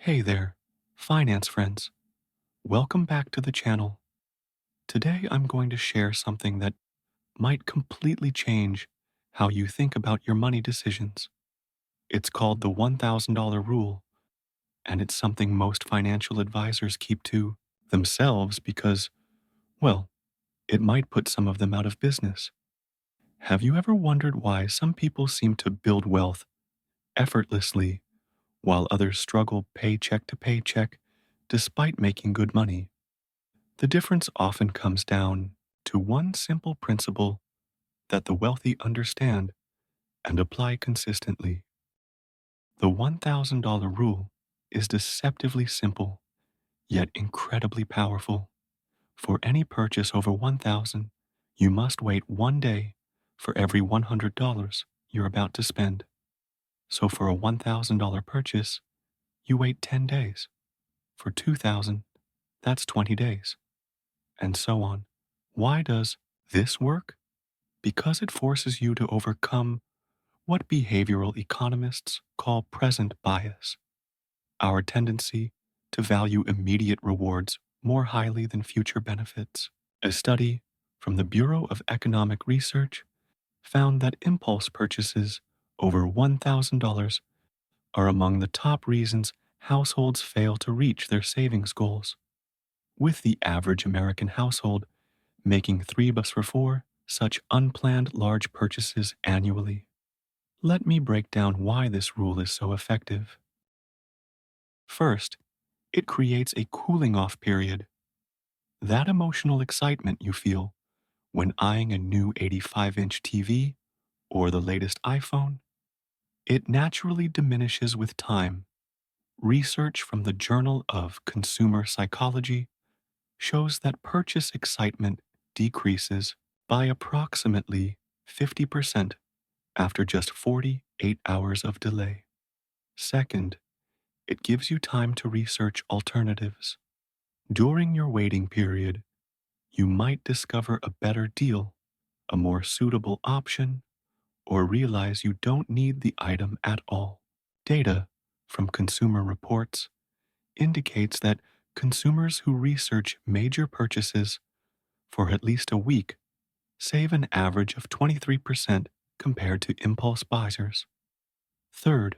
Hey there, finance friends. Welcome back to the channel. Today I'm going to share something that might completely change how you think about your money decisions. It's called the $1,000 rule, and it's something most financial advisors keep to themselves because, well, it might put some of them out of business. Have you ever wondered why some people seem to build wealth effortlessly while others struggle paycheck to paycheck despite making good money? The difference often comes down to one simple principle that the wealthy understand and apply consistently. The $1,000 rule is deceptively simple, yet incredibly powerful. For any purchase over 1,000, you must wait 1 day for every $100 you're about to spend. So for a $1,000 purchase, you wait 10 days. For 2,000, that's 20 days, and so on. Why does this work? Because it forces you to overcome what behavioral economists call present bias, our tendency to value immediate rewards more highly than future benefits. A study from the Bureau of Economic Research found that impulse purchases over $1,000 are among the top reasons households fail to reach their savings goals, with the average American household making 3 for 4 such unplanned large purchases annually. Let me break down why this rule is so effective. First, it creates a cooling off period. That emotional excitement you feel when eyeing a new 85-inch TV or the latest iPhone, it naturally diminishes with time. Research from the Journal of Consumer Psychology shows that purchase excitement decreases by approximately 50% after just 48 hours of delay. Second, it gives you time to research alternatives. During your waiting period, you might discover a better deal, a more suitable option, or realize you don't need the item at all. Data from Consumer Reports indicates that consumers who research major purchases for at least a week save an average of 23% compared to impulse buyers. Third,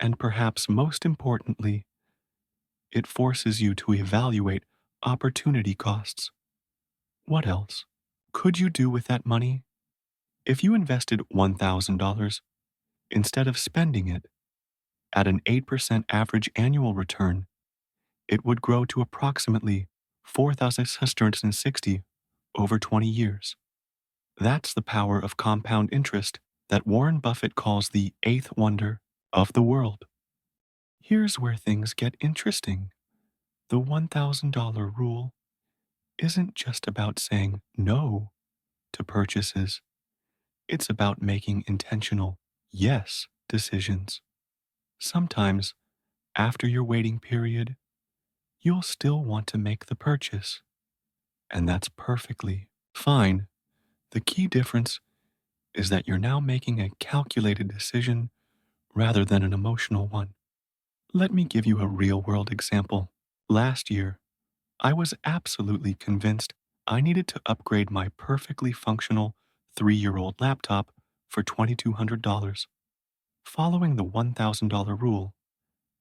and perhaps most importantly, it forces you to evaluate opportunity costs. What else could you do with that money? If you invested $1,000, instead of spending it at an 8% average annual return, it would grow to approximately 4,660 over 20 years. That's the power of compound interest that Warren Buffett calls the eighth wonder of the world. Here's where things get interesting. The $1,000 rule isn't just about saying no to purchases. It's about making intentional yes decisions. Sometimes, after your waiting period, you'll still want to make the purchase, and that's perfectly fine. The key difference is that you're now making a calculated decision rather than an emotional one. Let me give you a real-world example. Last year, I was absolutely convinced I needed to upgrade my perfectly functional 3-year-old laptop for $2,200. Following the $1,000 rule,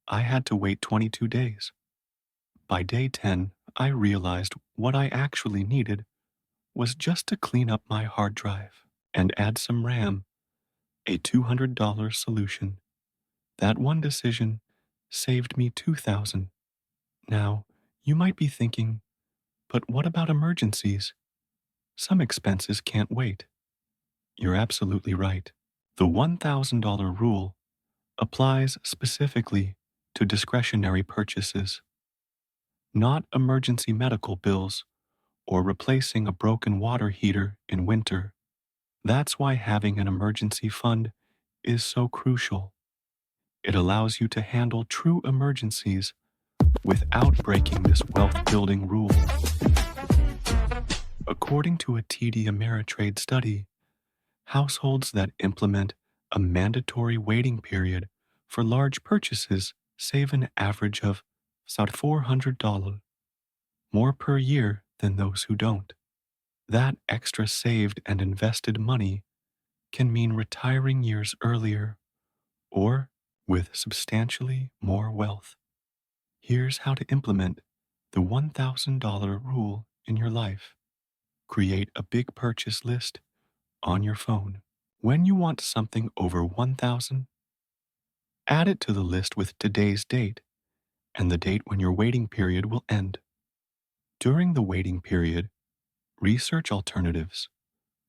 I had to wait 22 days. By day 10, I realized what I actually needed was just to clean up my hard drive and add some RAM, a $200 solution. That one decision saved me $2,000. Now, you might be thinking, but what about emergencies? Some expenses can't wait. You're absolutely right. The $1,000 rule applies specifically to discretionary purchases, not emergency medical bills or replacing a broken water heater in winter. That's why having an emergency fund is so crucial. It allows you to handle true emergencies without breaking this wealth building rule. According to a TD Ameritrade study, households that implement a mandatory waiting period for large purchases save an average of about $400 more per year than those who don't. That extra saved and invested money can mean retiring years earlier or with substantially more wealth. Here's how to implement the $1,000 rule in your life. Create a big purchase list on your phone. When you want something over 1,000, add it to the list with today's date and the date when your waiting period will end. During the waiting period, research alternatives,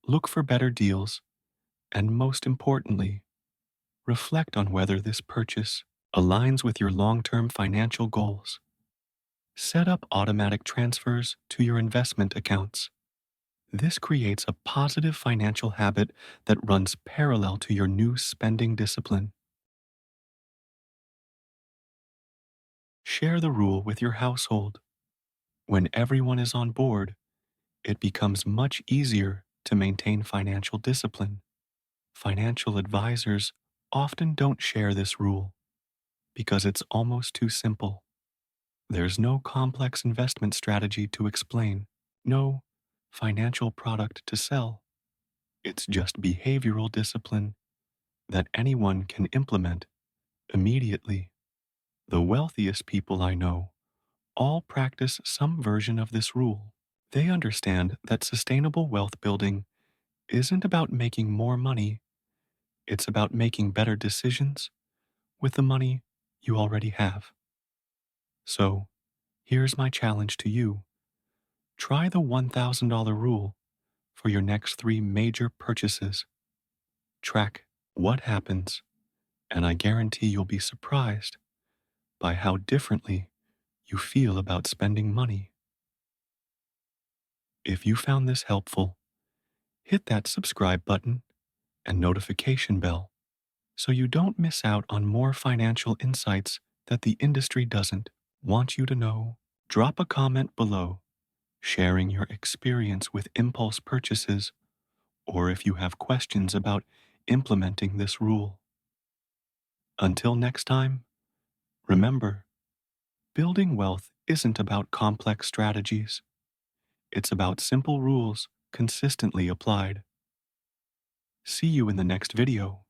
look for better deals, and most importantly, reflect on whether this purchase aligns with your long-term financial goals. Set up automatic transfers to your investment accounts. This creates a positive financial habit that runs parallel to your new spending discipline. Share the rule with your household. When everyone is on board, it becomes much easier to maintain financial discipline. Financial advisors often don't share this rule because it's almost too simple. There's no complex investment strategy to explain, no financial product to sell. It's just behavioral discipline that anyone can implement immediately. The wealthiest people I know all practice some version of this rule. They understand that sustainable wealth building isn't about making more money, it's about making better decisions with the money you already have. So, here's my challenge to you. Try the $1,000 rule for your next 3 major purchases. Track what happens, and I guarantee you'll be surprised by how differently you feel about spending money. If you found this helpful, hit that subscribe button and notification bell so you don't miss out on more financial insights that the industry doesn't want you to know. Drop a comment below sharing your experience with impulse purchases or if you have questions about implementing this rule. Until next time, remember, building wealth isn't about complex strategies. It's about simple rules consistently applied. See you in the next video.